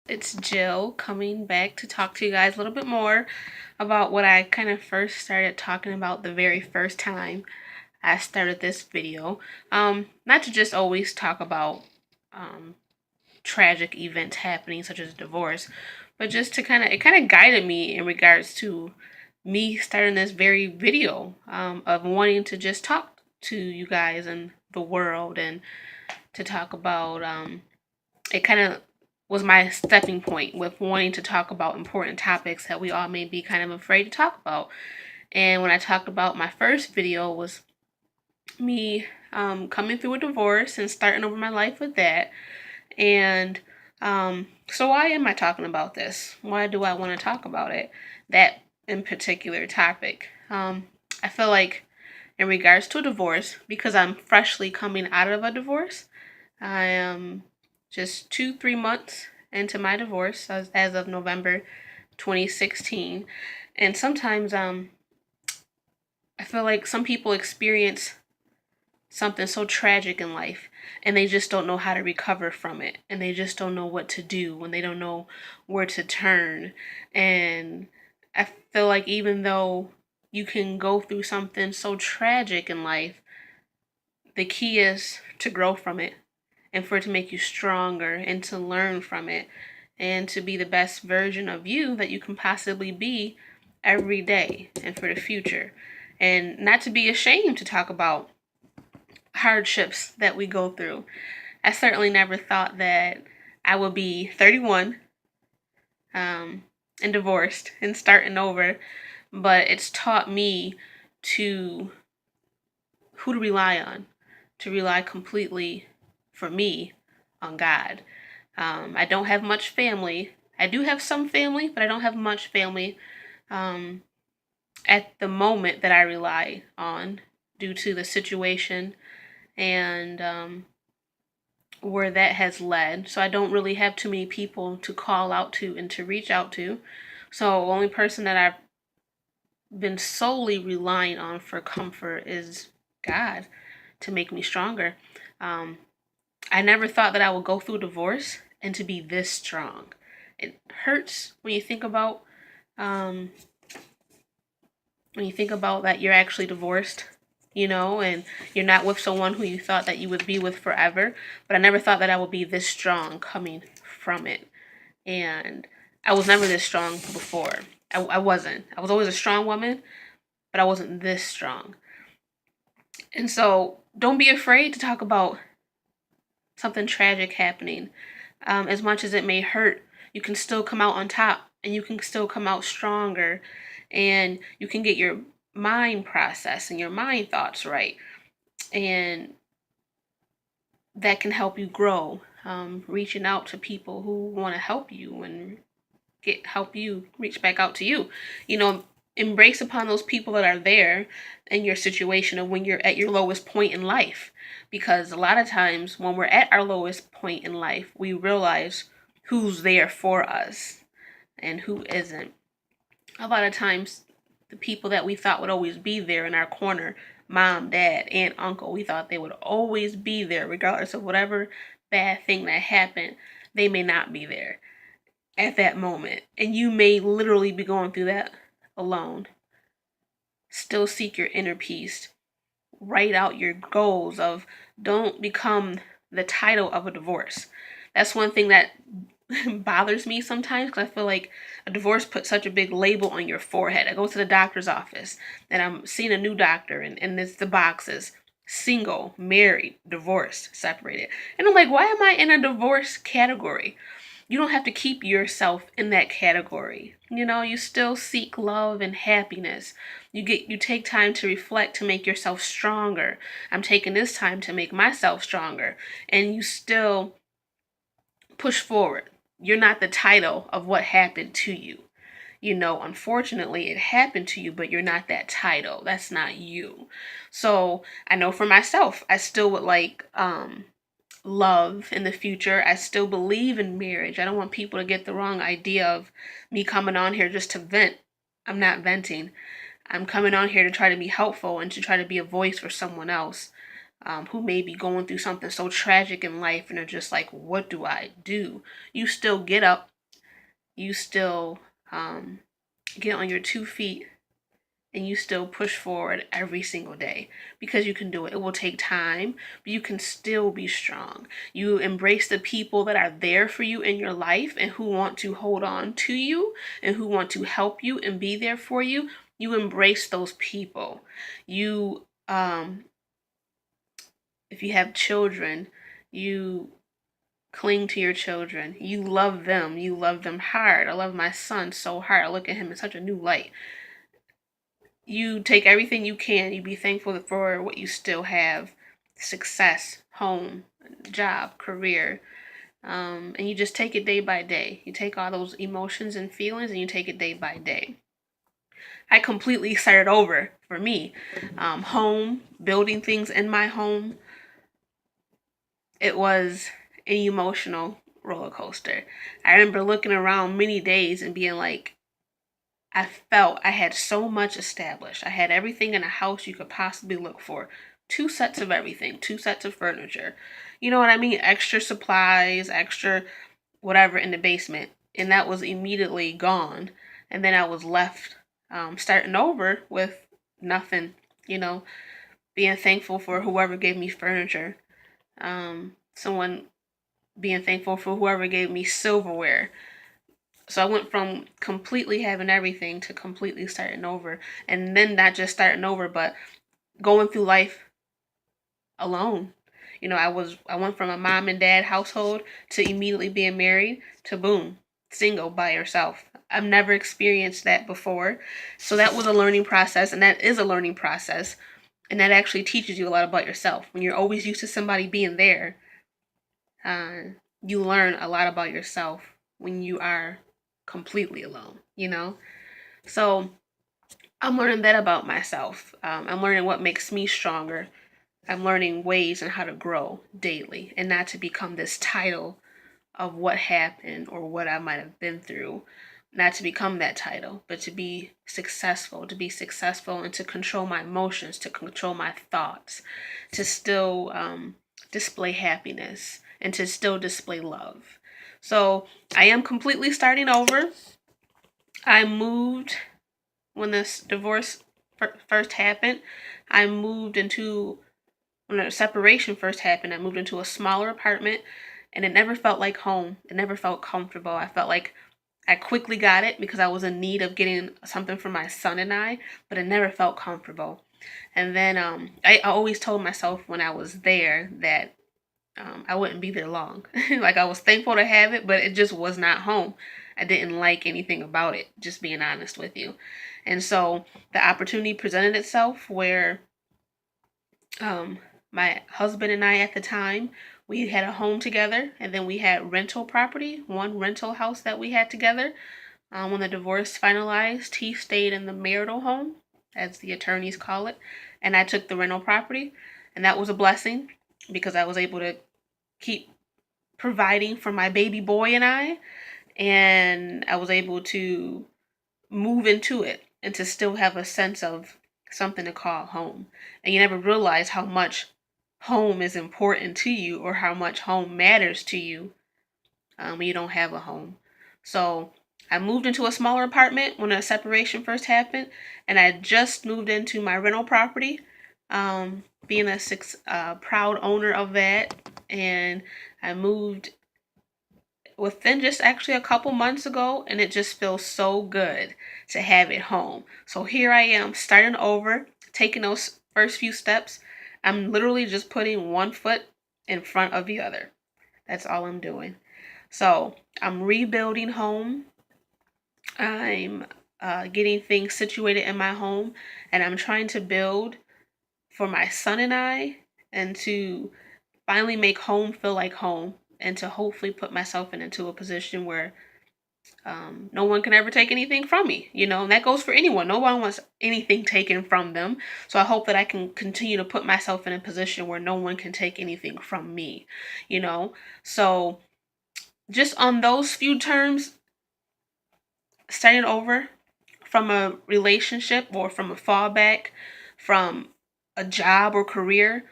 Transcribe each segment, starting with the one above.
It's Jill coming back to talk to you guys a little bit more about what I kind of first started talking about the very first time I started this video. Not to just always talk about tragic events happening such as divorce, but just to it kind of guided me in regards to me starting this very video of wanting to just talk to you guys and the world and to talk about it kind of was my stepping point with wanting to talk about important topics that we all may be kind of afraid to talk about. And when I talked about my first video was me coming through a divorce and starting over my life with that. And so why am I talking about this? Why do I want to talk about it? That in particular topic. I feel like in regards to a divorce, because I'm freshly coming out of a divorce, I am just 3 months into my divorce as of November 2016. And sometimes I feel like some people experience something so tragic in life and they just don't know how to recover from it, and they just don't know what to do when they don't know where to turn. And I feel like even though you can go through something so tragic in life, the key is to grow from it and for it to make you stronger and to learn from it and to be the best version of you that you can possibly be every day and for the future. And not to be ashamed to talk about hardships that we go through. I certainly never thought that I would be 31 and divorced and starting over, but it's taught me to who to rely on, to rely completely for me on God. I don't have much family. I do have some family, but I don't have much family um, at the moment that I rely on due to the situation and where that has led. So I don't really have too many people to call out to and to reach out to. So the only person that I've been solely relying on for comfort is God to make me stronger. Um, I never thought that I would go through a divorce and to be this strong. It hurts when you think about um, that you're actually divorced, and you're not with someone who you thought that you would be with forever. But I never thought that I would be this strong coming from it. And I was never this strong before. I wasn't. I was always a strong woman, but I wasn't this strong. And so don't be afraid to talk about something tragic happening. As much as it may hurt, you can still come out on top and you can still come out stronger, and you can get your mind process and your mind thoughts right. And that can help you grow. Reaching out to people who want to help you and help you reach back out to you. Embrace upon those people that are there in your situation and when you're at your lowest point in life. Because a lot of times when we're at our lowest point in life, we realize who's there for us and who isn't. A lot of times, the people that we thought would always be there in our corner, mom, dad, aunt, uncle, we thought they would always be there regardless of whatever bad thing that happened. They may not be there at that moment. And you may literally be going through that alone. Still seek your inner peace. Write out your goals of don't become the title of a divorce. That's one thing that bothers me sometimes, because I feel like a divorce puts such a big label on your forehead. I go to the doctor's office and I'm seeing a new doctor, and it's the boxes: single, married, divorced, separated. And I'm like, why am I in a divorce category? You don't have to keep yourself in that category. You still seek love and happiness. You take time to reflect to make yourself stronger. I'm taking this time to make myself stronger. And you still push forward. You're not the title of what happened to you. Unfortunately, it happened to you, but you're not that title. That's not you. So I know for myself, I still would like love in the future. I still believe in marriage. I don't want people to get the wrong idea of me coming on here just to vent. I'm not venting. I'm coming on here to try to be helpful and to try to be a voice for someone else who may be going through something so tragic in life and are just like, what do I do? You still get up you still get on your 2 feet and you still push forward every single day, because you can do it. It will take time, but you can still be strong. You embrace the people that are there for you in your life and who want to hold on to you and who want to help you and be there for you. You embrace those people. You if you have children, you cling to your children. You love them. You love them hard. I love my son so hard. I look at him in such a new light. You take everything you can. You be thankful for what you still have: success, home, job, career. And you just take it day by day. You take all those emotions and feelings and you take it day by day. I completely started over for me. Home, building things in my home. It was an emotional roller coaster. I remember looking around many days and being like, I felt I had so much established. I had everything in a house you could possibly look for. 2 sets of everything, 2 sets of furniture. You know what I mean? Extra supplies, extra whatever in the basement. And that was immediately gone. And then I was left starting over with nothing, you know, being thankful for whoever gave me furniture. Someone being thankful for whoever gave me silverware. So I went from completely having everything to completely starting over. And then not just starting over, but going through life alone. You know, I went from a mom and dad household to immediately being married to boom, single by yourself. I've never experienced that before. So that was a learning process, and that is a learning process. And that actually teaches you a lot about yourself. When you're always used to somebody being there, uh, you learn a lot about yourself when you are completely alone, you know? So I'm learning that about myself. I'm learning what makes me stronger. I'm learning ways and how to grow daily and not to become this title of what happened or what I might have been through. Not to become that title, but to be successful and to control my emotions, to control my thoughts, to still display happiness and to still display love. So I am completely starting over. I moved when this divorce first happened. I moved into when the separation first happened. I moved into a smaller apartment, and it never felt like home. It never felt comfortable. I felt like I quickly got it because I was in need of getting something for my son and I, but it never felt comfortable. And then I always told myself when I was there that I wouldn't be there long. Like I was thankful to have it, but it just was not home. I didn't like anything about it, just being honest with you. And so the opportunity presented itself where um, my husband and I at the time, we had a home together, and then we had rental property, one rental house that we had together. When the divorce finalized, he stayed in the marital home, as the attorneys call it, and I took the rental property, and that was a blessing because I was able to keep providing for my baby boy and I was able to move into it and to still have a sense of something to call home. And you never realize how much home is important to you or how much home matters to you when you don't have a home. So I moved into a smaller apartment when the separation first happened, and I just moved into my rental property, being a proud owner of that. And I moved within just actually a couple months ago, and it just feels so good to have it home. So here I am starting over, taking those first few steps. I'm literally just putting one foot in front of the other. That's all I'm doing. So I'm rebuilding home. I'm getting things situated in my home, and I'm trying to build for my son and I, and to finally make home feel like home, and to hopefully put myself into a position where no one can ever take anything from me, you know, and that goes for anyone. No one wants anything taken from them. So I hope that I can continue to put myself in a position where no one can take anything from me, you know. So just on those few terms, starting over from a relationship or from a fallback, from a job or career,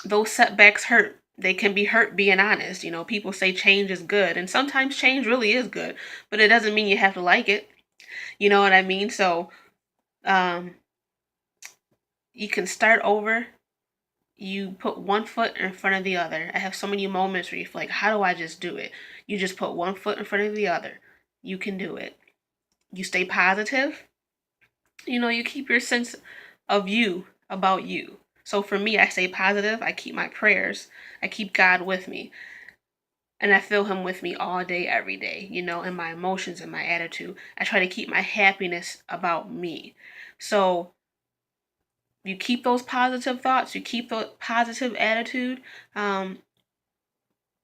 those setbacks hurt. they can be hurt being honest. People say change is good, and sometimes change really is good, but it doesn't mean you have to like it. You know what I mean? So, um, you can start over. You put one foot in front of the other. I have so many moments where you feel like, how do I just do it? You just put one foot in front of the other. You can do it. You stay positive. You keep your sense of you about you. So for me, I stay positive. I keep my prayers. I keep God with me. And I feel Him with me all day, every day, in my emotions and my attitude. I try to keep my happiness about me. So you keep those positive thoughts, you keep the positive attitude. Um,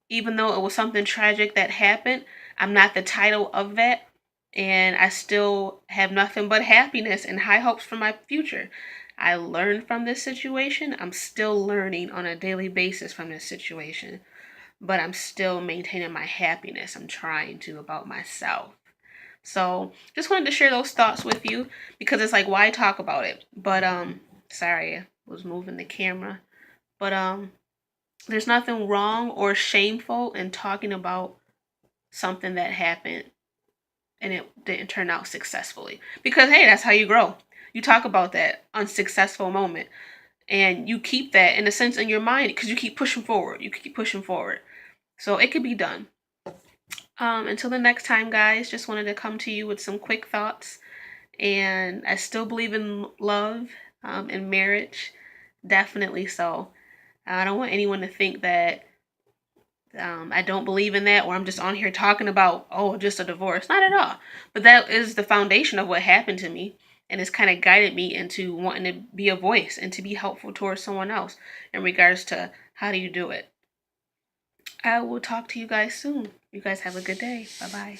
Even though it was something tragic that happened, I'm not the title of that. And I still have nothing but happiness and high hopes for my future. I learned from this situation. I'm still learning on a daily basis from this situation, but I'm still maintaining my happiness. I'm trying to about myself. So just wanted to share those thoughts with you because it's like, why talk about it? But sorry, I was moving the camera. But there's nothing wrong or shameful in talking about something that happened and it didn't turn out successfully. Because hey, that's how you grow. You talk about that unsuccessful moment and you keep that in a sense in your mind because you keep pushing forward. You keep pushing forward. So it could be done. Until the next time, guys, just wanted to come to you with some quick thoughts. And I still believe in love and marriage. Definitely so. I don't want anyone to think that I don't believe in that, or I'm just on here talking about, oh, just a divorce. Not at all. But that is the foundation of what happened to me. And it's kind of guided me into wanting to be a voice and to be helpful towards someone else in regards to how do you do it. I will talk to you guys soon. You guys have a good day. Bye bye.